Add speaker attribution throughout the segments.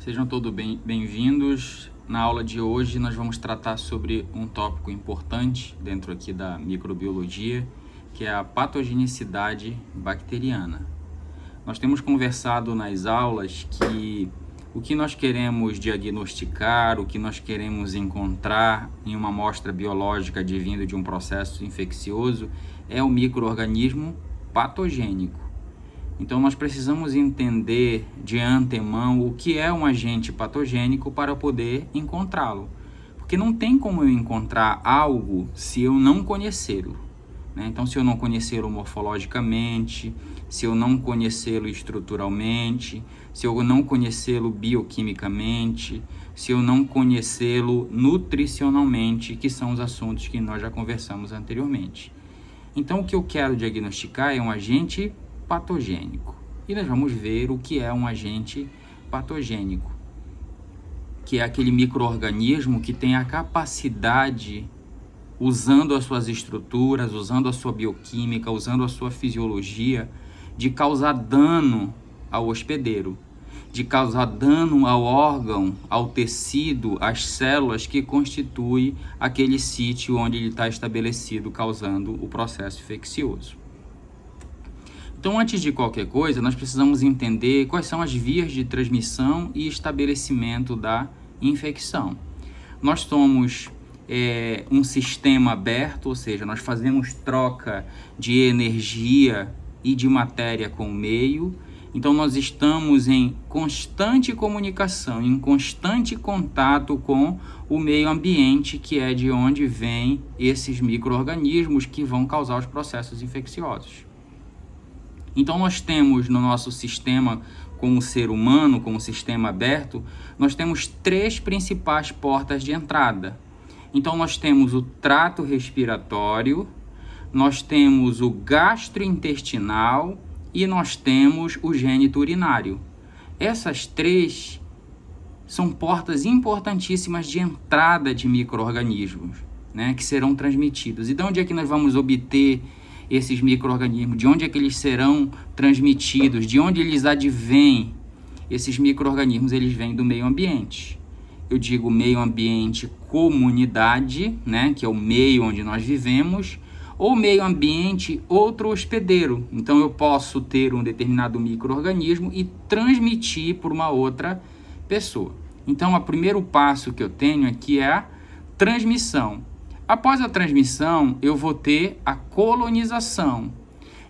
Speaker 1: Sejam todos bem-vindos. Na aula de hoje nós vamos tratar sobre um tópico importante dentro aqui da microbiologia, que é a patogenicidade bacteriana. Nós temos conversado nas aulas que o que nós queremos diagnosticar, o que nós queremos encontrar em uma amostra biológica advindo de um processo infeccioso é o micro-organismo patogênico. Então, nós precisamos entender de antemão o que é um agente patogênico para poder encontrá-lo. Porque não tem como eu encontrar algo se eu não conhecê-lo, né? Então, se eu não conhecê-lo morfologicamente, se eu não conhecê-lo estruturalmente, se eu não conhecê-lo bioquimicamente, se eu não conhecê-lo nutricionalmente, que são os assuntos que nós já conversamos anteriormente. Então, o que eu quero diagnosticar é um agente patogênico. E nós vamos ver o que é um agente patogênico, que é aquele micro-organismo que tem a capacidade, usando as suas estruturas, usando a sua bioquímica, usando a sua fisiologia, de causar dano ao hospedeiro, de causar dano ao órgão, ao tecido, às células que constituem aquele sítio onde ele está estabelecido, causando o processo infeccioso. Então, antes de qualquer coisa, nós precisamos entender quais são as vias de transmissão e estabelecimento da infecção. Nós somos um sistema aberto, ou seja, nós fazemos troca de energia e de matéria com o meio. Então, nós estamos em constante comunicação, em constante contato com o meio ambiente, que é de onde vêm esses micro-organismos que vão causar os processos infecciosos. Então, nós temos no nosso sistema, como ser humano, como sistema aberto, nós temos três principais portas de entrada. Então, nós temos o trato respiratório, nós temos o gastrointestinal e nós temos o gênito urinário. Essas três são portas importantíssimas de entrada de micro-organismos, né, que serão transmitidos. E de onde é que nós vamos obter esses micro-organismos? De onde é que eles serão transmitidos? De onde eles advêm? Esses micro-organismos, eles vêm do meio ambiente. Eu digo meio ambiente comunidade, né, que é o meio onde nós vivemos, ou meio ambiente outro hospedeiro. Então, eu posso ter um determinado micro-organismo e transmitir por uma outra pessoa. Então, o primeiro passo que eu tenho aqui é a transmissão. Após a transmissão, eu vou ter a colonização.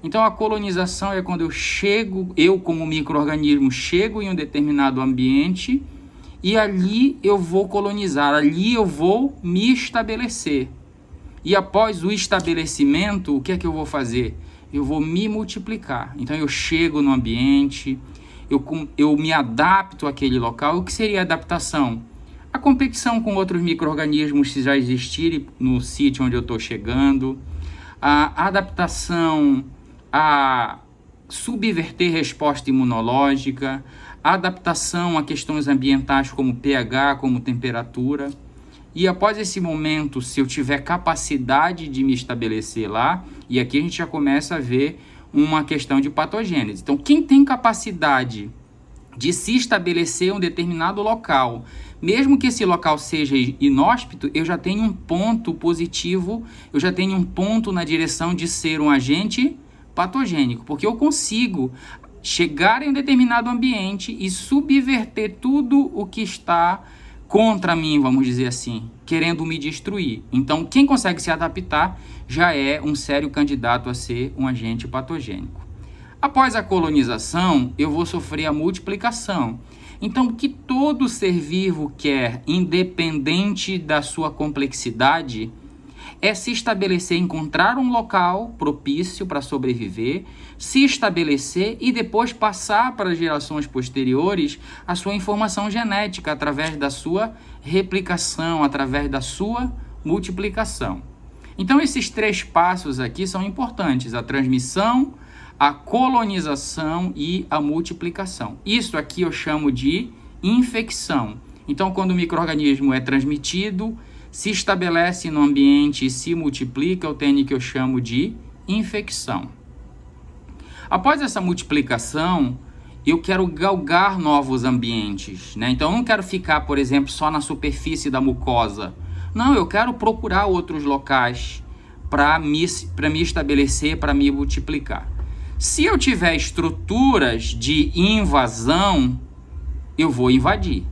Speaker 1: Então, a colonização é quando eu como micro-organismo chego em um determinado ambiente e ali eu vou colonizar, ali eu vou me estabelecer. E após o estabelecimento, o que é que eu vou fazer? Eu vou me multiplicar. Então, eu chego no ambiente, eu me adapto àquele local. O que seria a adaptação? A competição com outros micro-organismos, se já existirem no sítio onde eu estou chegando, a adaptação a subverter resposta imunológica, a adaptação a questões ambientais como pH, como temperatura. E após esse momento, se eu tiver capacidade de me estabelecer lá, e aqui a gente já começa a ver uma questão de patogênese. Então, quem tem capacidade de se estabelecer em um determinado local, mesmo que esse local seja inóspito, eu já tenho um ponto positivo, eu já tenho um ponto na direção de ser um agente patogênico, porque eu consigo chegar em um determinado ambiente e subverter tudo o que está contra mim, vamos dizer assim, querendo me destruir. Então, quem consegue se adaptar já é um sério candidato a ser um agente patogênico. Após a colonização, eu vou sofrer a multiplicação. Então, o que todo ser vivo quer, independente da sua complexidade, é se estabelecer, encontrar um local propício para sobreviver, se estabelecer e depois passar para as gerações posteriores a sua informação genética através da sua replicação, através da sua multiplicação. Então, esses três passos aqui são importantes: a transmissão, a colonização e a multiplicação. Isso aqui eu chamo de infecção. Então, quando o micro-organismo é transmitido, se estabelece no ambiente e se multiplica, eu tenho que eu chamo de infecção. Após essa multiplicação, eu quero galgar novos ambientes, né? Então eu não quero ficar, por exemplo, só na superfície da mucosa. Não, eu quero procurar outros locais para me estabelecer, para me multiplicar. Se eu tiver estruturas de invasão, eu vou invadir,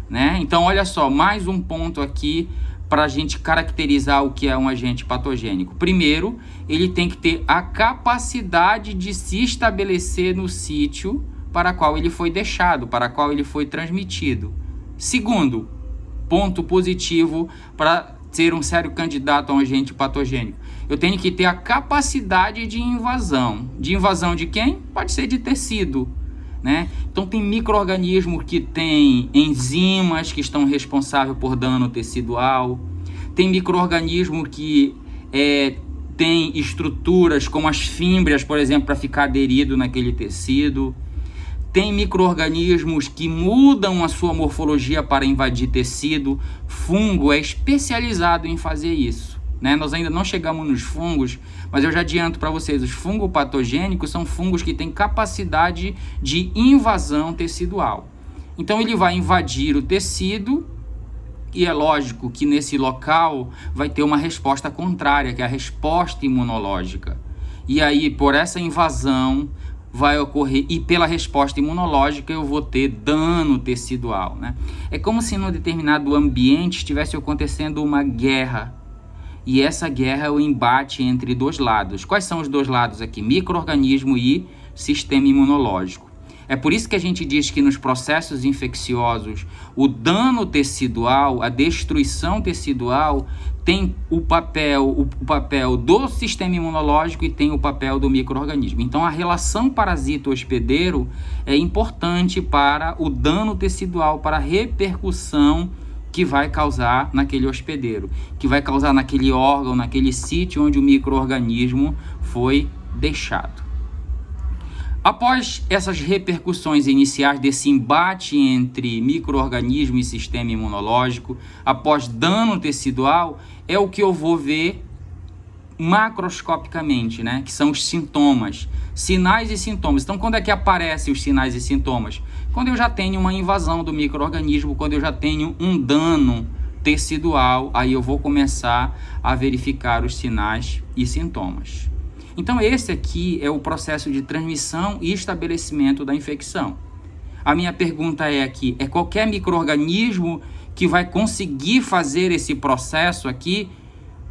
Speaker 1: né? Então olha só, mais um ponto aqui para a gente caracterizar o que é um agente patogênico. Primeiro, ele tem que ter a capacidade de se estabelecer no sítio para qual ele foi deixado, para qual ele foi transmitido. Segundo, ponto positivo para ser um sério candidato a um agente patogênico. Eu tenho que ter a capacidade de invasão. De invasão de quem? Pode ser de tecido, né? Então tem micro-organismos que têm enzimas que estão responsáveis por dano tecidual. Tem micro-organismos que têm estruturas como as fímbrias, por exemplo, para ficar aderido naquele tecido. Tem micro-organismos que mudam a sua morfologia para invadir tecido. Fungo é especializado em fazer isso, né? Nós ainda não chegamos nos fungos, mas eu já adianto para vocês, os fungos patogênicos são fungos que têm capacidade de invasão tecidual. Então ele vai invadir o tecido e é lógico que nesse local vai ter uma resposta contrária, que é a resposta imunológica. E aí, por essa invasão, vai ocorrer, e pela resposta imunológica eu vou ter dano tecidual, né? É como se num determinado ambiente estivesse acontecendo uma guerra, e essa guerra é o embate entre dois lados. Quais são os dois lados aqui? Micro-organismo e sistema imunológico. É por isso que a gente diz que nos processos infecciosos, o dano tecidual, a destruição tecidual, tem o papel do sistema imunológico e tem o papel do micro-organismo. Então, a relação parasita-hospedeiro é importante para o dano tecidual, para a repercussão que vai causar naquele hospedeiro, que vai causar naquele órgão, naquele sítio onde o micro-organismo foi deixado. Após essas repercussões iniciais desse embate entre micro-organismo e sistema imunológico, após dano tecidual, é o que eu vou ver macroscopicamente, né? Que são os sintomas, sinais e sintomas. Então, quando é que aparecem os sinais e sintomas? Quando eu já tenho uma invasão do micro-organismo, quando eu já tenho um dano tecidual, aí eu vou começar a verificar os sinais e sintomas. Então esse aqui é o processo de transmissão e estabelecimento da infecção. A minha pergunta é aqui, é qualquer micro-organismo que vai conseguir fazer esse processo aqui,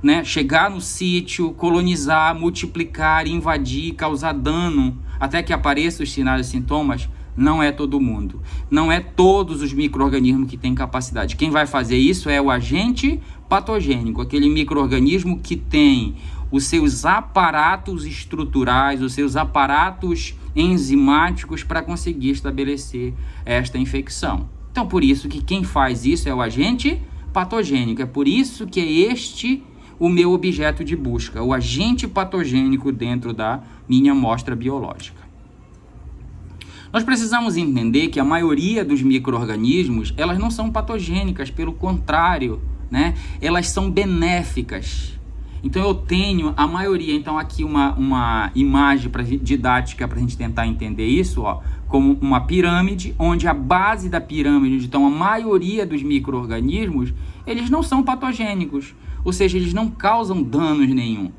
Speaker 1: né? Chegar no sítio, colonizar, multiplicar, invadir, causar dano, até que apareçam os sinais e sintomas? Não é todo mundo. Não é todos os micro-organismos que têm capacidade. Quem vai fazer isso é o agente patogênico, aquele micro-organismo que tem os seus aparatos estruturais, os seus aparatos enzimáticos para conseguir estabelecer esta infecção. Então, por isso que quem faz isso é o agente patogênico. É por isso que é este o meu objeto de busca, o agente patogênico dentro da minha amostra biológica. Nós precisamos entender que a maioria dos micro-organismos, elas não são patogênicas, pelo contrário, né? Elas são benéficas. Então eu tenho a maioria, então aqui uma imagem didática para a gente tentar entender isso, ó, como uma pirâmide, onde a base da pirâmide, então a maioria dos micro-organismos, eles não são patogênicos, ou seja, eles não causam danos nenhum.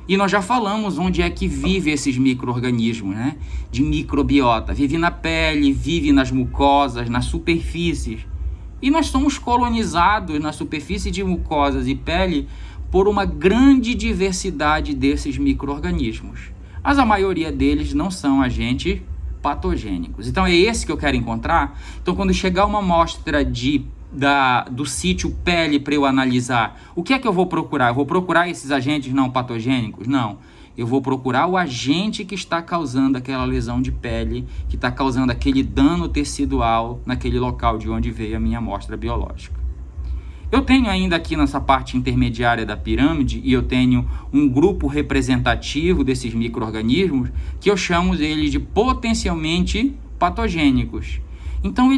Speaker 1: E nós já falamos onde é que vive esses micro-organismos, né? De microbiota. Vive na pele, vive nas mucosas, nas superfícies. E nós somos colonizados na superfície de mucosas e pele por uma grande diversidade desses micro-organismos. Mas a maioria deles não são agentes patogênicos. Então é esse que eu quero encontrar. Então quando chegar uma amostra do sítio pele para eu analisar, o que é que eu vou procurar? Eu vou procurar esses agentes não patogênicos? Não. Eu vou procurar o agente que está causando aquela lesão de pele, que está causando aquele dano tecidual naquele local de onde veio a minha amostra biológica. Eu tenho ainda aqui nessa parte intermediária da pirâmide, e eu tenho um grupo representativo desses micro-organismos, que eu chamo eles de potencialmente patogênicos. Então,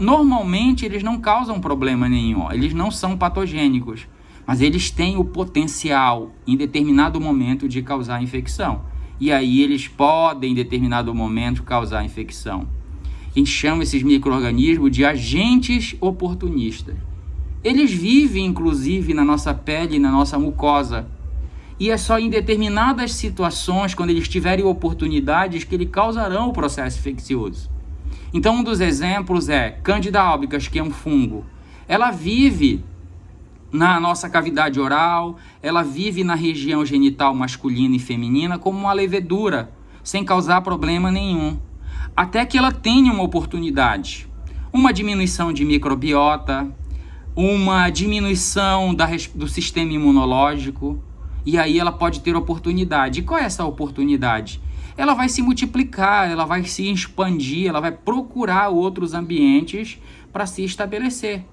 Speaker 1: normalmente eles não causam problema nenhum, eles não são patogênicos, mas eles têm o potencial, em determinado momento, de causar infecção. E aí eles podem, em determinado momento, causar infecção. a gente chama esses micro-organismos de agentes oportunistas. Eles vivem, inclusive, na nossa pele, na nossa mucosa. E é só em determinadas situações, quando eles tiverem oportunidades, que eles causarão o processo infeccioso. Então, um dos exemplos é Candida albicans, que é um fungo. Ela vive na nossa cavidade oral, ela vive na região genital masculina e feminina como uma levedura, sem causar problema nenhum. Até que ela tenha uma oportunidade, uma diminuição de microbiota, uma diminuição do sistema imunológico, e aí ela pode ter oportunidade. E qual é essa oportunidade? Ela vai se multiplicar, ela vai se expandir, ela vai procurar outros ambientes para se estabelecer.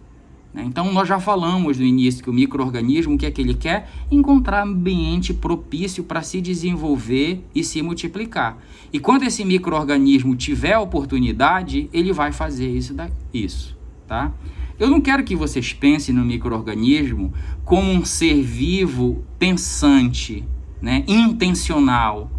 Speaker 1: Então, nós já falamos no início que o micro-organismo, o que é que ele quer? Encontrar ambiente propício para se desenvolver e se multiplicar. E quando esse micro-organismo tiver oportunidade, ele vai fazer isso, tá? Eu não quero que vocês pensem no micro-organismo como um ser vivo pensante, né? Intencional.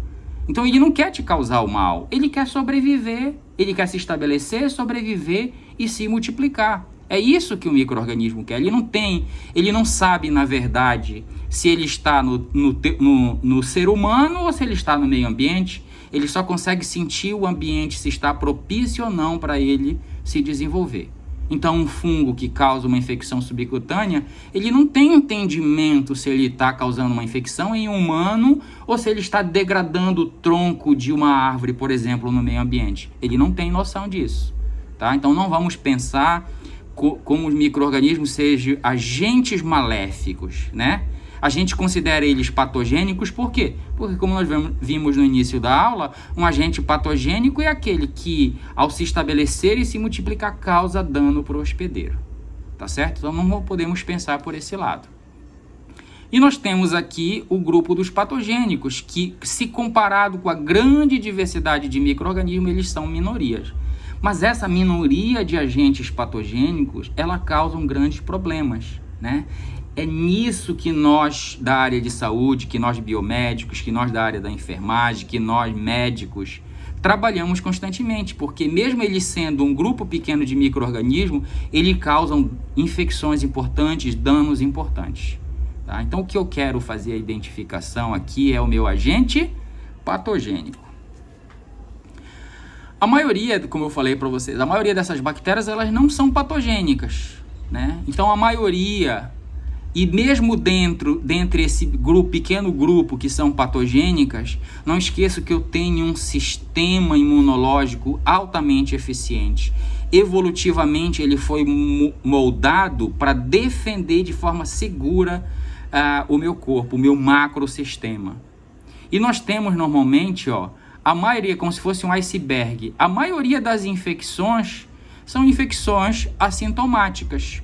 Speaker 1: Então, ele não quer te causar o mal, ele quer sobreviver, ele quer se estabelecer, sobreviver e se multiplicar. É isso que o micro-organismo quer. Ele não sabe, na verdade, se ele está no ser humano ou se ele está no meio ambiente. Ele só consegue sentir o ambiente, se está propício ou não para ele se desenvolver. Então, um fungo que causa uma infecção subcutânea, ele não tem entendimento se ele está causando uma infecção em um humano ou se ele está degradando o tronco de uma árvore, por exemplo, no meio ambiente. Ele não tem noção disso, tá? Então, não vamos pensar como os micro-organismos sejam agentes maléficos, né? A gente considera eles patogênicos, por quê? Porque, como nós vimos no início da aula, um agente patogênico é aquele que, ao se estabelecer e se multiplicar, causa dano para o hospedeiro, tá certo? Então, não podemos pensar por esse lado. E nós temos aqui o grupo dos patogênicos, que, se comparado com a grande diversidade de micro-organismos, eles são minorias. Mas essa minoria de agentes patogênicos, ela causa grandes problemas, né? É nisso que nós da área de saúde, que nós biomédicos, que nós da área da enfermagem, que nós médicos, trabalhamos constantemente, porque mesmo eles sendo um grupo pequeno de micro-organismos, eles causam infecções importantes, danos importantes, tá? Então, o que eu quero fazer a identificação aqui é o meu agente patogênico. A maioria, como eu falei para vocês, a maioria dessas bactérias, elas não são patogênicas, né? Então, a maioria, e mesmo dentre esse pequeno grupo que são patogênicas, não esqueça que eu tenho um sistema imunológico altamente eficiente. Evolutivamente, ele foi moldado para defender de forma segura o meu corpo, o meu macrosistema. E nós temos normalmente, a maioria, como se fosse um iceberg, a maioria das infecções são infecções assintomáticas.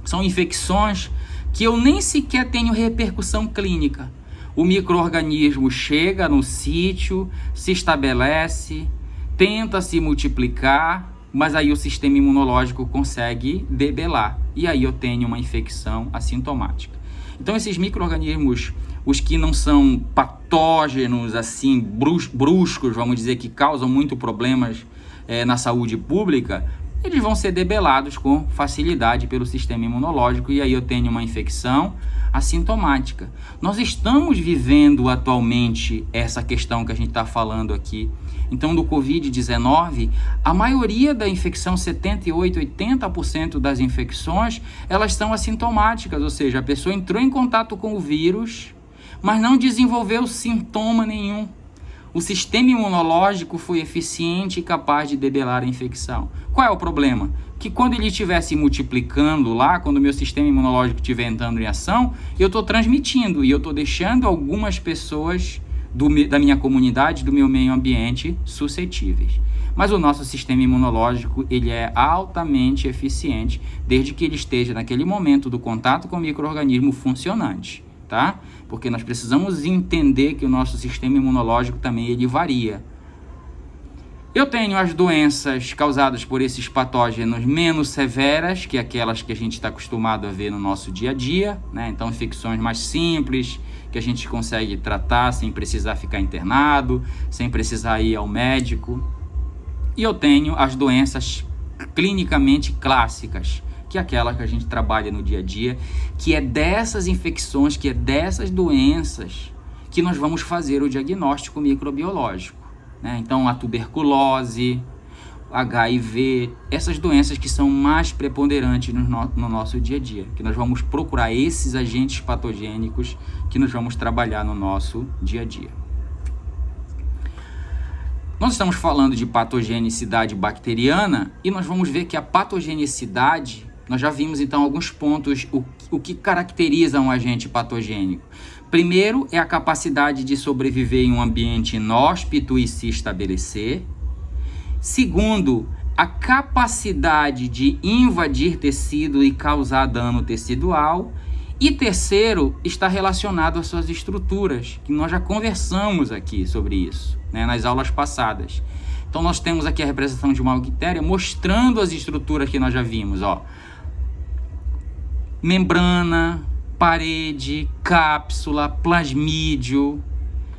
Speaker 1: São infecções que eu nem sequer tenho repercussão clínica. O micro-organismo chega no sítio, se estabelece, tenta se multiplicar, mas aí o sistema imunológico consegue debelar. E aí eu tenho uma infecção assintomática. Então, esses micro-organismos, os que não são patógenos, assim, bruscos, vamos dizer, que causam muito problemas na saúde pública, eles vão ser debelados com facilidade pelo sistema imunológico, e aí eu tenho uma infecção assintomática. Nós estamos vivendo atualmente essa questão que a gente está falando aqui. Então, do Covid-19, a maioria da infecção, 78%, 80% das infecções, elas são assintomáticas, ou seja, a pessoa entrou em contato com o vírus, mas não desenvolveu sintoma nenhum. O sistema imunológico foi eficiente e capaz de debelar a infecção. Qual é o problema? Que quando ele estiver se multiplicando lá, quando o meu sistema imunológico estiver entrando em ação, eu estou transmitindo e eu estou deixando algumas pessoas da minha comunidade, do meu meio ambiente, suscetíveis. Mas o nosso sistema imunológico, ele é altamente eficiente, desde que ele esteja naquele momento do contato com o micro-organismo funcionante, tá? Porque nós precisamos entender que o nosso sistema imunológico também ele varia. Eu tenho as doenças causadas por esses patógenos menos severas, que é aquelas que a gente está acostumado a ver no nosso dia a dia, né? Então, infecções mais simples, que a gente consegue tratar sem precisar ficar internado, sem precisar ir ao médico. E eu tenho as doenças clinicamente clássicas, que é aquela que a gente trabalha no dia a dia, que é dessas infecções, que é dessas doenças que nós vamos fazer o diagnóstico microbiológico, né? Então, a tuberculose, HIV, essas doenças que são mais preponderantes no nosso dia a dia, que nós vamos procurar esses agentes patogênicos que nós vamos trabalhar no nosso dia a dia. Nós estamos falando de patogenicidade bacteriana e nós vamos ver que a patogenicidade, nós já vimos então alguns pontos, o que caracteriza um agente patogênico. Primeiro é a capacidade de sobreviver em um ambiente inóspito e se estabelecer. Segundo, a capacidade de invadir tecido e causar dano tecidual. E terceiro, está relacionado às suas estruturas, que nós já conversamos aqui sobre isso, né, nas aulas passadas. Então nós temos aqui a representação de uma bactéria mostrando as estruturas que nós já vimos, ó. Membrana, parede, cápsula, plasmídio,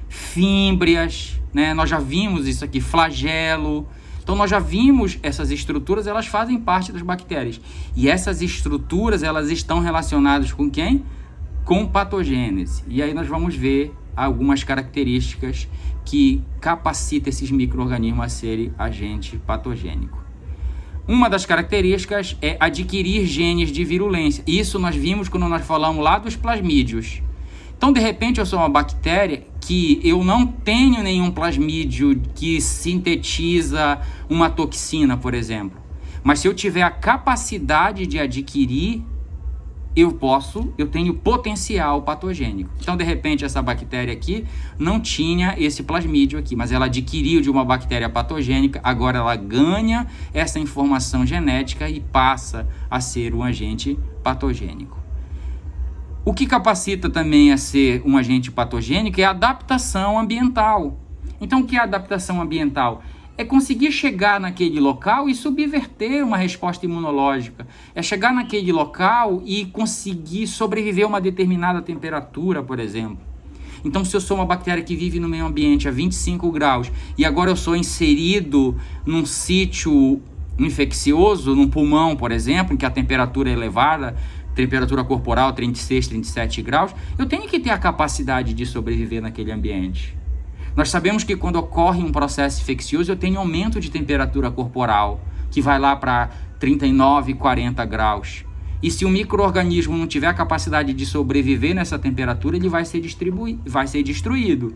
Speaker 1: fímbrias, né? Nós já vimos isso aqui, flagelo. Então nós já vimos essas estruturas, elas fazem parte das bactérias. E essas estruturas, elas estão relacionadas com quem? Com patogênese. E aí nós vamos ver algumas características que capacitam esses micro-organismos a serem agente patogênico. Uma das características é adquirir genes de virulência. Isso nós vimos quando nós falamos lá dos plasmídios. Então, de repente, eu sou uma bactéria que eu não tenho nenhum plasmídio que sintetiza uma toxina, por exemplo. Mas se eu tiver a capacidade de adquirir, eu tenho potencial patogênico. Então, de repente, essa bactéria aqui não tinha esse plasmídio aqui, mas ela adquiriu de uma bactéria patogênica, agora ela ganha essa informação genética e passa a ser um agente patogênico. O que capacita também a ser um agente patogênico é a adaptação ambiental. Então, o que é a adaptação ambiental? É conseguir chegar naquele local e subverter uma resposta imunológica. É chegar naquele local e conseguir sobreviver a uma determinada temperatura, por exemplo. Então, se eu sou uma bactéria que vive no meio ambiente a 25 graus e agora eu sou inserido num sítio infeccioso, num pulmão, por exemplo, em que a temperatura é elevada, temperatura corporal 36, 37 graus, eu tenho que ter a capacidade de sobreviver naquele ambiente. Nós sabemos que quando ocorre um processo infeccioso, eu tenho aumento de temperatura corporal, que vai lá para 39, 40 graus. E se o micro-organismo não tiver a capacidade de sobreviver nessa temperatura, ele vai ser destruído.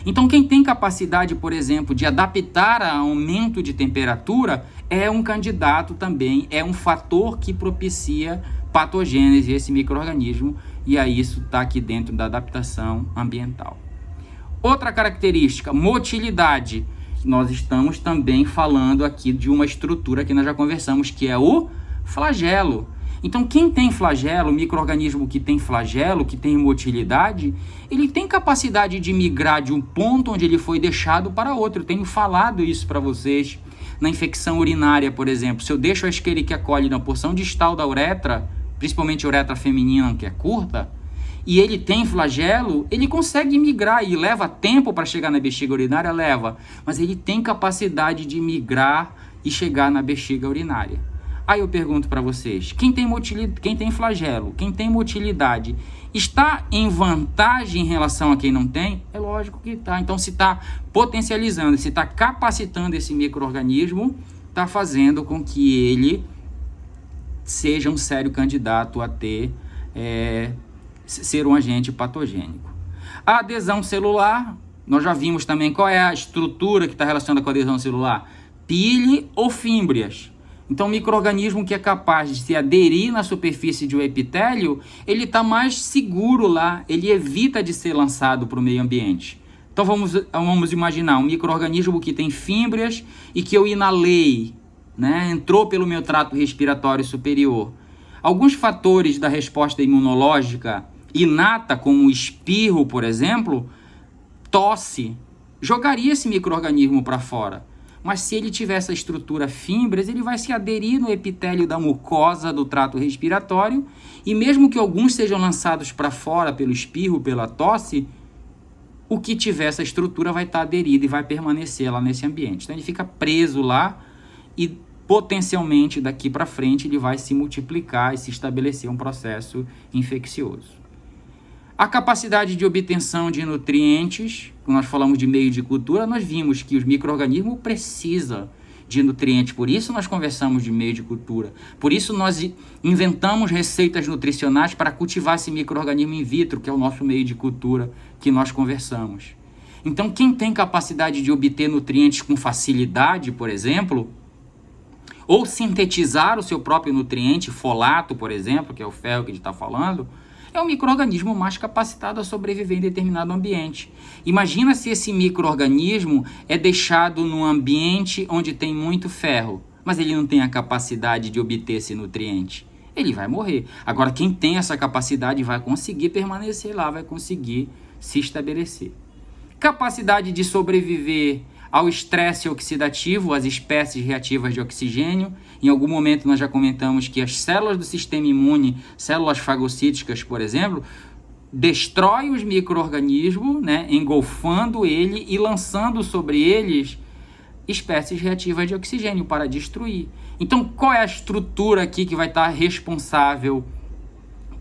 Speaker 1: Então, quem tem capacidade, por exemplo, de adaptar a aumento de temperatura, é um candidato também, é um fator que propicia patogênese esse micro-organismo, e aí isso está aqui dentro da adaptação ambiental. Outra característica, motilidade. Nós estamos também falando aqui de uma estrutura que nós já conversamos, que é o flagelo. Então, quem tem flagelo, o micro-organismo que tem flagelo, que tem motilidade, ele tem capacidade de migrar de um ponto onde ele foi deixado para outro. Eu tenho falado isso para vocês na infecção urinária, por exemplo. Se eu deixo a Escherichia coli na porção distal da uretra, principalmente a uretra feminina, que é curta, e ele tem flagelo, ele consegue migrar e leva tempo para chegar na bexiga urinária, mas ele tem capacidade de migrar e chegar na bexiga urinária. Aí eu pergunto para vocês, quem tem flagelo, quem tem motilidade, está em vantagem em relação a quem não tem? É lógico que está. Então, se está potencializando, se está capacitando esse micro-organismo, está fazendo com que ele seja um sério candidato a ser um agente patogênico. A adesão celular, nós já vimos também qual é a estrutura que está relacionada com a adesão celular. Pile ou fímbrias. Então, o micro-organismo que é capaz de se aderir na superfície de um epitélio, ele está mais seguro lá, ele evita de ser lançado para o meio ambiente. Então, vamos imaginar um micro-organismo que tem fímbrias e que eu inalei, né? Entrou pelo meu trato respiratório superior. Alguns fatores da resposta imunológica inata, como o espirro, por exemplo, tosse, jogaria esse micro-organismo para fora. Mas se ele tiver essa estrutura fímbrias, ele vai se aderir no epitélio da mucosa do trato respiratório, e mesmo que alguns sejam lançados para fora pelo espirro, pela tosse, o que tiver essa estrutura vai estar aderido e vai permanecer lá nesse ambiente. Então ele fica preso lá e potencialmente daqui para frente ele vai se multiplicar e se estabelecer um processo infeccioso. A capacidade de obtenção de nutrientes, quando nós falamos de meio de cultura, nós vimos que os micro-organismos precisam de nutrientes, por isso nós conversamos de meio de cultura, por isso nós inventamos receitas nutricionais para cultivar esse micro-organismo in vitro, que é o nosso meio de cultura que nós conversamos. Então quem tem capacidade de obter nutrientes com facilidade, por exemplo, ou sintetizar o seu próprio nutriente, folato, por exemplo, que é o ferro que a gente está falando, é um micro-organismo mais capacitado a sobreviver em determinado ambiente. Imagina se esse micro-organismo é deixado num ambiente onde tem muito ferro, mas ele não tem a capacidade de obter esse nutriente. Ele vai morrer. Agora, quem tem essa capacidade vai conseguir permanecer lá, vai conseguir se estabelecer. Capacidade de sobreviver ao estresse oxidativo, as espécies reativas de oxigênio. Em algum momento nós já comentamos que as células do sistema imune, células fagocíticas, por exemplo, destrói os micro-organismos, né, engolfando ele e lançando sobre eles espécies reativas de oxigênio para destruir. Então, qual é a estrutura aqui que vai estar responsável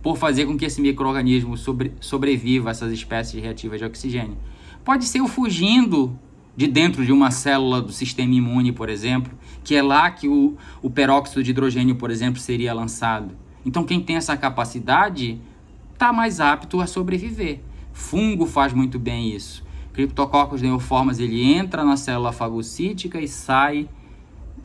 Speaker 1: por fazer com que esse micro-organismo sobreviva a essas espécies reativas de oxigênio? Pode ser o fugindo de dentro de uma célula do sistema imune, por exemplo, que é lá que o peróxido de hidrogênio, por exemplo, seria lançado. Então, quem tem essa capacidade está mais apto a sobreviver. Fungo faz muito bem isso. Cryptococcus neoformas, ele entra na célula fagocítica e sai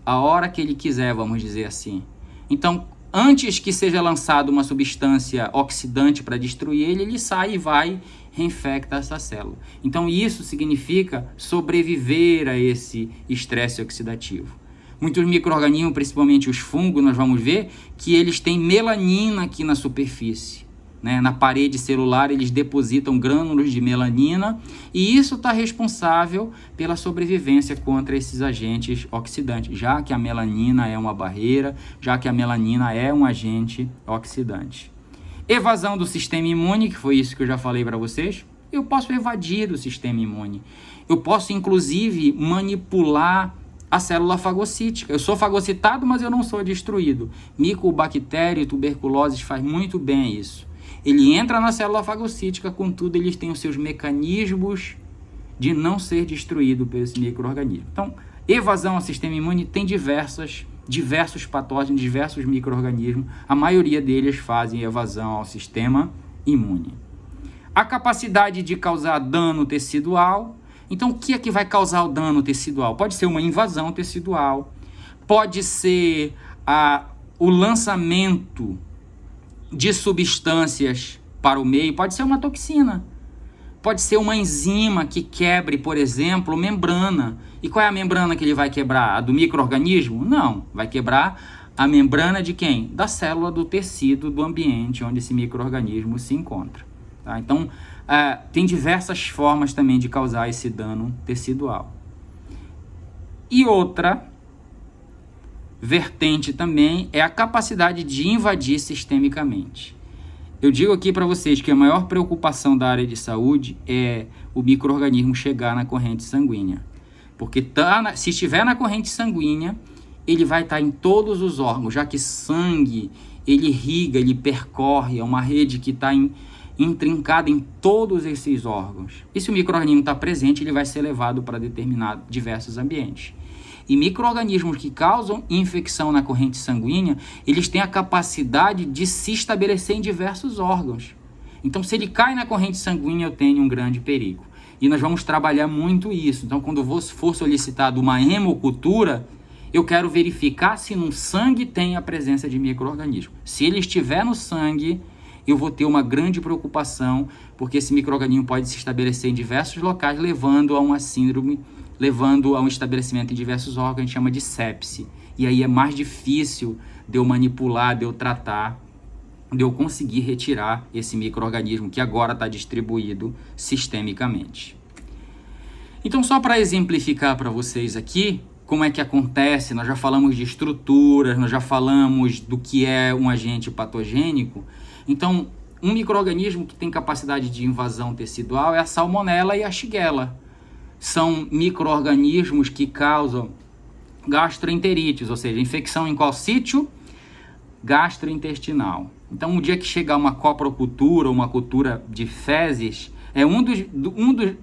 Speaker 1: a hora que ele quiser, vamos dizer assim. Então, antes que seja lançada uma substância oxidante para destruir ele, ele sai e vai reinfecta essa célula. Então isso significa sobreviver a esse estresse oxidativo. Muitos micro-organismos, principalmente os fungos, nós vamos ver que eles têm melanina aqui na superfície, né? Na parede celular eles depositam grânulos de melanina e isso está responsável pela sobrevivência contra esses agentes oxidantes, já que a melanina é uma barreira, já que a melanina é um agente oxidante. Evasão do sistema imune, que foi isso que eu já falei para vocês. Eu posso evadir do sistema imune. Eu posso, inclusive, manipular a célula fagocítica. Eu sou fagocitado, mas eu não sou destruído. Micobactéria e tuberculose faz muito bem isso. Ele entra na célula fagocítica, contudo, eles têm os seus mecanismos de não ser destruído por esse micro-organismo. Então, evasão ao sistema imune tem diversos patógenos, diversos micro-organismos, a maioria deles fazem evasão ao sistema imune. A capacidade de causar dano tecidual. Então, o que é que vai causar o dano tecidual? Pode ser uma invasão tecidual, pode ser o lançamento de substâncias para o meio, pode ser uma toxina, pode ser uma enzima que quebre, por exemplo, membrana. E qual é a membrana que ele vai quebrar? A do micro-organismo? Não, vai quebrar a membrana de quem? Da célula do tecido do ambiente onde esse micro-organismo se encontra. Tá? Então, tem diversas formas também de causar esse dano tecidual. E outra vertente também é a capacidade de invadir sistemicamente. Eu digo aqui para vocês que a maior preocupação da área de saúde é o micro-organismo chegar na corrente sanguínea. Porque se estiver na corrente sanguínea, ele vai estar em todos os órgãos, já que sangue, ele irriga, ele percorre, é uma rede que está intrincada em todos esses órgãos. E se o micro-organismo está presente, ele vai ser levado para diversos ambientes. E micro-organismos que causam infecção na corrente sanguínea, eles têm a capacidade de se estabelecer em diversos órgãos. Então, se ele cai na corrente sanguínea, eu tenho um grande perigo. E nós vamos trabalhar muito isso. Então, quando for solicitado uma hemocultura, eu quero verificar se no sangue tem a presença de micro-organismo. Se ele estiver no sangue, eu vou ter uma grande preocupação, porque esse micro-organismo pode se estabelecer em diversos locais, levando a uma síndrome, levando a um estabelecimento em diversos órgãos, a gente chama de sepse. E aí é mais difícil de eu manipular, de eu tratar, de eu conseguir retirar esse micro-organismo que agora está distribuído sistemicamente. Então, só para exemplificar para vocês aqui, como é que acontece, nós já falamos de estruturas, nós já falamos do que é um agente patogênico. Então, um micro-organismo que tem capacidade de invasão tecidual é a Salmonella e a Shigella. São micro-organismos que causam gastroenterites, ou seja, infecção em qual sítio? Gastrointestinal. Então, um dia que chegar uma coprocultura, uma cultura de fezes,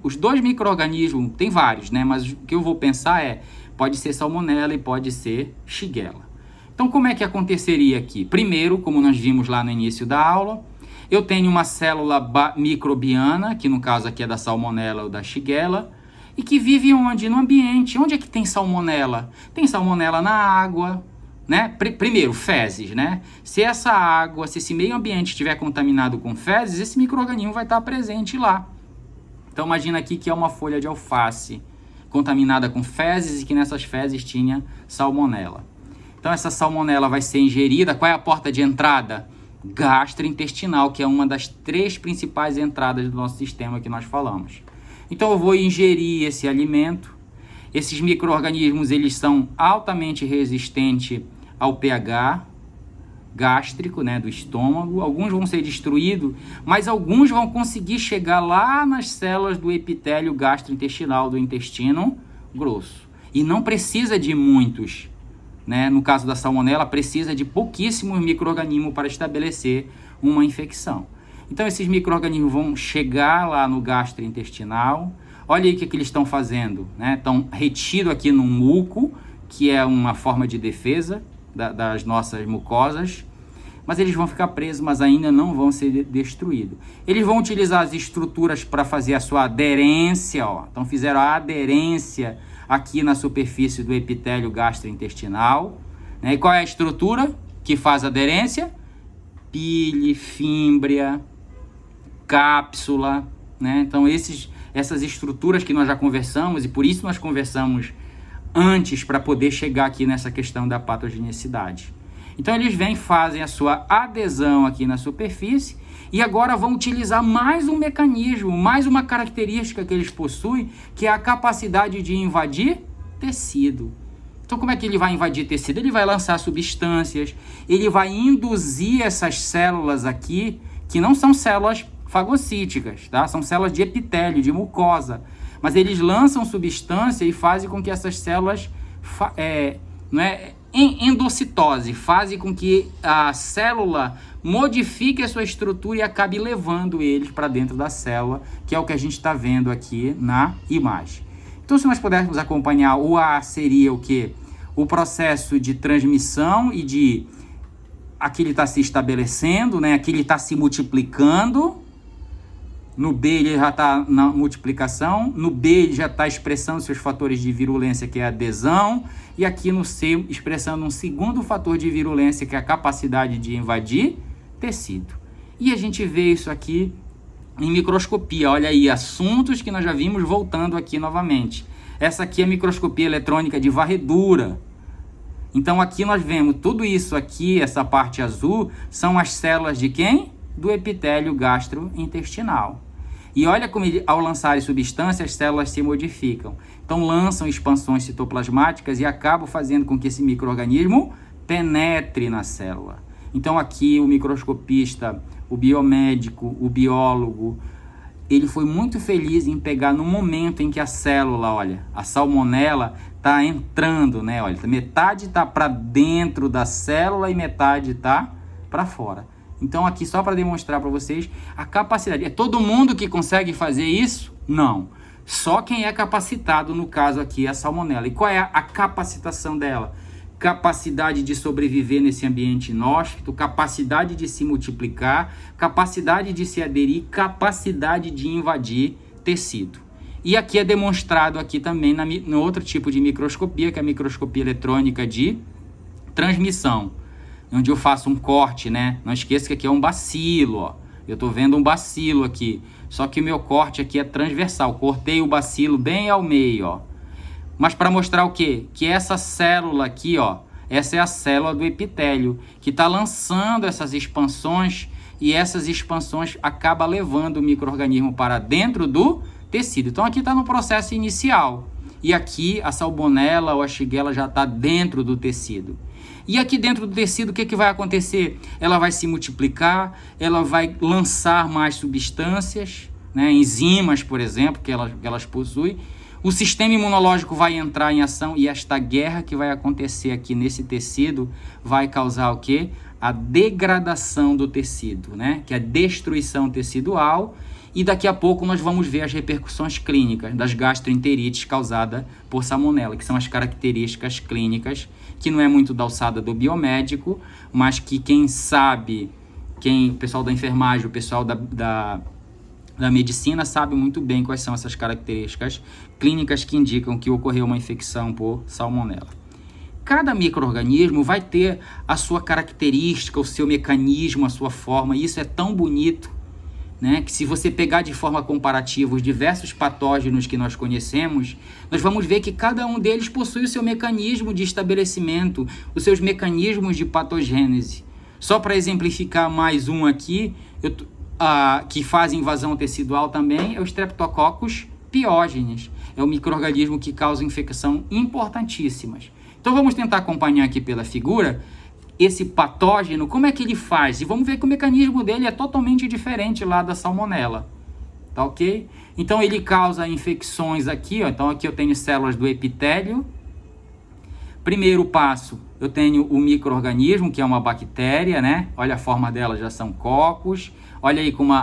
Speaker 1: os dois micro-organismos, tem vários, né? Mas o que eu vou pensar pode ser Salmonella e pode ser Shigella. Então, como é que aconteceria aqui? Primeiro, como nós vimos lá no início da aula, eu tenho uma célula microbiana, que no caso aqui é da Salmonella ou da Shigella, e que vive onde? No ambiente. Onde é que tem Salmonella? Tem Salmonella na água, né? Primeiro, fezes, né? Se essa água, se esse meio ambiente estiver contaminado com fezes, esse micro-organismo vai estar presente lá. Então, imagina aqui que é uma folha de alface contaminada com fezes e que nessas fezes tinha Salmonella. Então, essa Salmonella vai ser ingerida. Qual é a porta de entrada? Gastrointestinal, que é uma das 3 principais entradas do nosso sistema que nós falamos. Então, eu vou ingerir esse alimento. Esses micro-organismos, eles são altamente resistentes ao pH gástrico, né, do estômago. Alguns vão ser destruídos, mas alguns vão conseguir chegar lá nas células do epitélio gastrointestinal do intestino grosso. E não precisa de muitos. Né? No caso da Salmonella, precisa de pouquíssimos micro-organismos para estabelecer uma infecção. Então, esses micro-organismos vão chegar lá no gastrointestinal. Olha aí o que eles estão fazendo. Né? Estão retidos aqui no muco, que é uma forma de defesa das nossas mucosas. Mas eles vão ficar presos, mas ainda não vão ser destruídos. Eles vão utilizar as estruturas para fazer a sua aderência. Ó. Então, fizeram a aderência aqui na superfície do epitélio gastrointestinal. Né? E qual é a estrutura que faz aderência? Pile, fímbria, cápsula. Né? Então, essas estruturas que nós já conversamos, e por isso nós conversamos antes para poder chegar aqui nessa questão da patogenicidade. Então, eles vêm, fazem a sua adesão aqui na superfície e agora vão utilizar mais um mecanismo, mais uma característica que eles possuem, que é a capacidade de invadir tecido. Então, como é que ele vai invadir tecido? Ele vai lançar substâncias, ele vai induzir essas células aqui, que não são células fagocíticas, tá? São células de epitélio, de mucosa. Mas eles lançam substância e fazem com que essas células endocitose, fazem com que a célula modifique a sua estrutura e acabe levando eles para dentro da célula, que é o que a gente está vendo aqui na imagem. Então, se nós pudermos acompanhar, o A seria o quê? O processo de transmissão e de... Aqui ele está se estabelecendo, né? Aqui ele está se multiplicando. No B ele já está na multiplicação. No B ele já está expressando seus fatores de virulência, que é a adesão. E aqui no C expressando um segundo fator de virulência, que é a capacidade de invadir tecido. E a gente vê isso aqui em microscopia. Olha aí, assuntos que nós já vimos voltando aqui novamente. Essa aqui é a microscopia eletrônica de varredura. Então aqui nós vemos tudo isso aqui, essa parte azul, são as células de quem? Do epitélio gastrointestinal. E olha como ao lançarem substâncias, as células se modificam. Então lançam expansões citoplasmáticas e acabam fazendo com que esse micro-organismo penetre na célula. Então aqui o microscopista, o biomédico, o biólogo, ele foi muito feliz em pegar no momento em que a célula, olha, a Salmonella está entrando, né? Olha, metade está para dentro da célula e metade está para fora. Então aqui só para demonstrar para vocês a capacidade. É todo mundo que consegue fazer isso? Não. Só quem é capacitado, no caso aqui, é a Salmonella. E qual é a capacitação dela? Capacidade de sobreviver nesse ambiente inóspito, capacidade de se multiplicar, capacidade de se aderir, capacidade de invadir tecido. E aqui é demonstrado aqui também no outro tipo de microscopia, que é a microscopia eletrônica de transmissão, onde eu faço um corte, né? Não esqueça que aqui é um bacilo, ó. Eu estou vendo um bacilo aqui, só que o meu corte aqui é transversal. Cortei o bacilo bem ao meio, ó. Mas para mostrar o quê? Que essa célula aqui, ó, essa é a célula do epitélio, que está lançando essas expansões, e essas expansões acabam levando o micro-organismo para dentro do tecido. Então aqui está no processo inicial. e aqui a salmonela ou a shigella já está dentro do tecido. E aqui dentro do tecido, o que vai acontecer? Ela vai se multiplicar, ela vai lançar mais substâncias, né, enzimas, por exemplo, que elas possuem. O sistema imunológico vai entrar em ação e esta guerra que vai acontecer aqui nesse tecido vai causar o quê? A degradação do tecido, né? Que é a destruição tecidual, e daqui a pouco nós vamos ver as repercussões clínicas das gastroenterites causadas por salmonela, que são as características clínicas, que não é muito da alçada do biomédico, mas que quem sabe, o pessoal da enfermagem, o pessoal da medicina sabe muito bem quais são essas características clínicas que indicam que ocorreu uma infecção por salmonela. Cada micro-organismo vai ter a sua característica, o seu mecanismo, a sua forma, e isso é tão bonito, né, que se você pegar de forma comparativa os diversos patógenos que nós conhecemos, nós vamos ver que cada um deles possui o seu mecanismo de estabelecimento, os seus mecanismos de patogênese. Só para exemplificar mais um aqui, que faz invasão tecidual também, é o Streptococcus pyogenes. É um micro-organismo que causa infecção importantíssimas. Então vamos tentar acompanhar aqui pela figura esse patógeno, como é que ele faz? E vamos ver que o mecanismo dele é totalmente diferente lá da salmonela. Tá ok? Então ele causa infecções aqui, ó. Então aqui eu tenho células do epitélio. Primeiro passo, eu tenho o micro-organismo, que é uma bactéria, né? Olha a forma dela, já são cocos. Olha aí como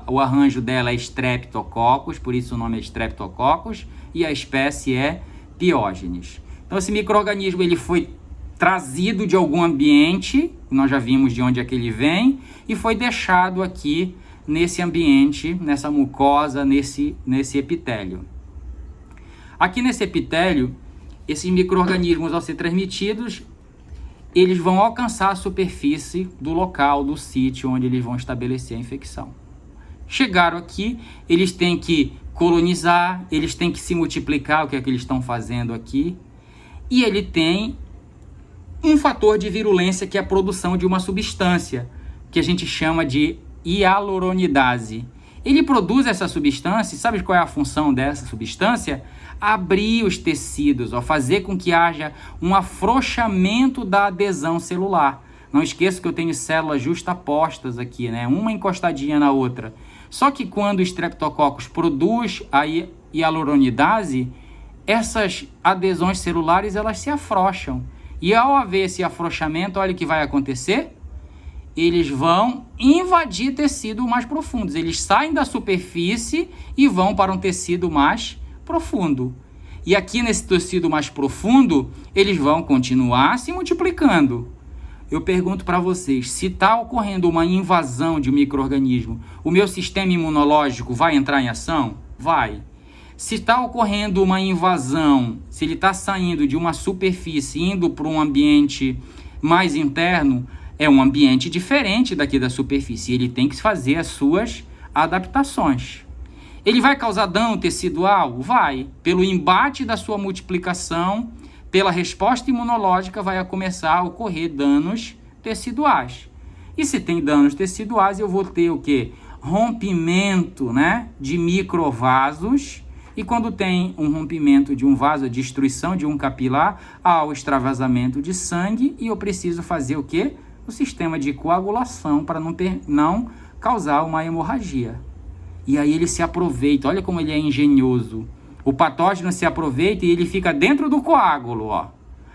Speaker 1: o arranjo dela é Streptococcus, por isso o nome é Streptococcus, e a espécie é Pyogenes. Então esse micro-organismo ele foi trazido de algum ambiente, nós já vimos de onde é que ele vem, e foi deixado aqui nesse ambiente, nessa mucosa, nesse epitélio. Aqui nesse epitélio, esses micro-organismos, ao ser transmitidos, eles vão alcançar a superfície do local, do sítio onde eles vão estabelecer a infecção. Chegaram aqui, eles têm que colonizar, eles têm que se multiplicar, o que é que eles estão fazendo aqui, e ele tem um fator de virulência, que é a produção de uma substância, que a gente chama de hialuronidase. Ele produz essa substância, sabe qual é a função dessa substância? Abrir os tecidos, ó, fazer com que haja um afrouxamento da adesão celular. Não esqueça que eu tenho células justapostas aqui, né? Uma encostadinha na outra. Só que quando o Streptococcus produz a hialuronidase, essas adesões celulares elas se afrouxam. E ao haver esse afrouxamento, olha o que vai acontecer. Eles vão invadir tecido mais profundos. Eles saem da superfície e vão para um tecido mais profundo. E aqui nesse tecido mais profundo, eles vão continuar se multiplicando. Eu pergunto para vocês, se está ocorrendo uma invasão de um micro-organismo, o meu sistema imunológico vai entrar em ação? Vai. Se está ocorrendo uma invasão, se ele está saindo de uma superfície, indo para um ambiente mais interno, é um ambiente diferente daqui da superfície. Ele tem que fazer as suas adaptações. Ele vai causar dano tecidual? Vai. Pelo embate da sua multiplicação, pela resposta imunológica, vai começar a ocorrer danos teciduais. E se tem danos teciduais, eu vou ter o quê? Rompimento, né, de microvasos. E quando tem um rompimento de um vaso, a destruição de um capilar, há o extravasamento de sangue, e eu preciso fazer o quê? O sistema de coagulação para não causar uma hemorragia. E aí ele se aproveita, olha como ele é engenhoso. O patógeno se aproveita e ele fica dentro do coágulo, ó.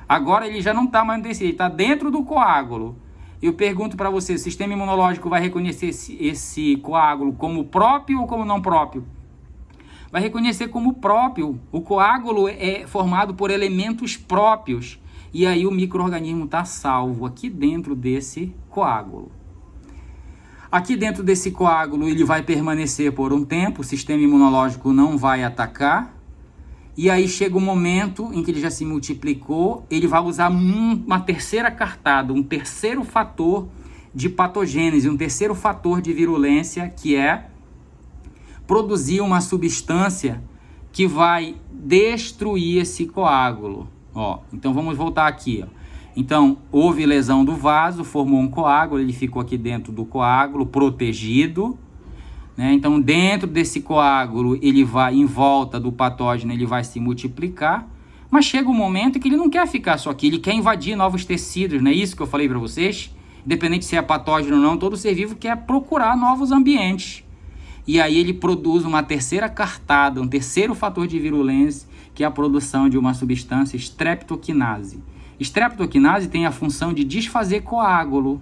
Speaker 1: Agora ele já não está mais no tecido, ele está dentro do coágulo. Eu pergunto para você, o sistema imunológico vai reconhecer esse coágulo como próprio ou como não próprio? Vai reconhecer como próprio. O coágulo é formado por elementos próprios. E aí o micro-organismo está salvo aqui dentro desse coágulo. Aqui dentro desse coágulo ele vai permanecer por um tempo, o sistema imunológico não vai atacar. E aí chega o momento em que ele já se multiplicou, ele vai usar uma terceira cartada, um terceiro fator de patogênese, um terceiro fator de virulência, que é produzir uma substância que vai destruir esse coágulo. Ó, então vamos voltar aqui. Ó. Então, houve lesão do vaso, formou um coágulo, ele ficou aqui dentro do coágulo, protegido, né? Então, dentro desse coágulo, ele vai, em volta do patógeno, ele vai se multiplicar, mas chega um momento que ele não quer ficar só aqui, ele quer invadir novos tecidos, não é isso que eu falei para vocês? Independente se é patógeno ou não, todo ser vivo quer procurar novos ambientes. E aí ele produz uma terceira cartada, um terceiro fator de virulência, que é a produção de uma substância streptokinase. Streptokinase tem a função de desfazer coágulo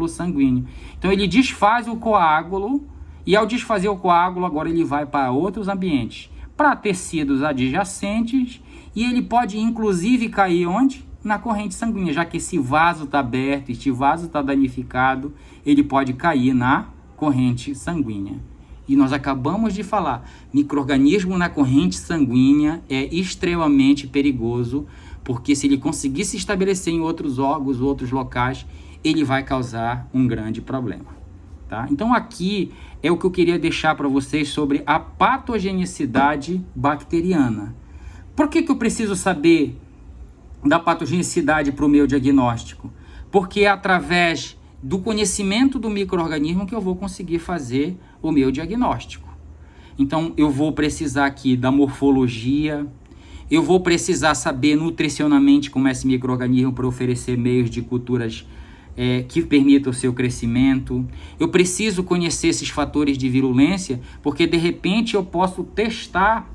Speaker 1: sanguíneo. Então ele desfaz o coágulo, e ao desfazer o coágulo, agora ele vai para outros ambientes, para tecidos adjacentes, e ele pode inclusive cair onde? Na corrente sanguínea, já que esse vaso está aberto, este vaso está danificado, ele pode cair na corrente sanguínea. E nós acabamos de falar, micro-organismo na corrente sanguínea é extremamente perigoso, porque se ele conseguir se estabelecer em outros órgãos, outros locais, ele vai causar um grande problema. Tá? Então aqui é o que eu queria deixar para vocês sobre a patogenicidade bacteriana. Por que eu preciso saber da patogenicidade para o meu diagnóstico? Porque é através do conhecimento do micro-organismo que eu vou conseguir fazer o meu diagnóstico. Então, eu vou precisar aqui da morfologia, eu vou precisar saber nutricionalmente como é esse micro-organismo para oferecer meios de culturas que permitam o seu crescimento. Eu preciso conhecer esses fatores de virulência, porque de repente eu posso testar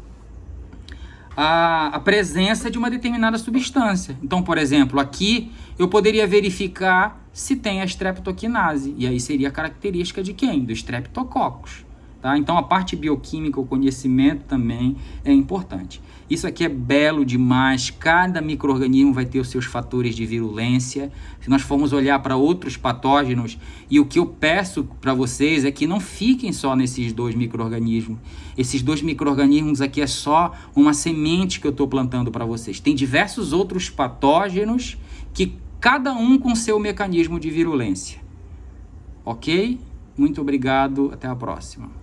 Speaker 1: a presença de uma determinada substância. Então, por exemplo, aqui eu poderia verificar se tem a streptokinase, e aí seria a característica de quem? Do Streptococcus. Tá? Então, a parte bioquímica, o conhecimento também é importante. Isso aqui é belo demais, cada micro-organismo vai ter os seus fatores de virulência. Se nós formos olhar para outros patógenos, e o que eu peço para vocês é que não fiquem só nesses dois micro-organismos. Esses dois micro-organismos aqui é só uma semente que eu estou plantando para vocês. Tem diversos outros patógenos que cada um com seu mecanismo de virulência. Ok? Muito obrigado, até a próxima.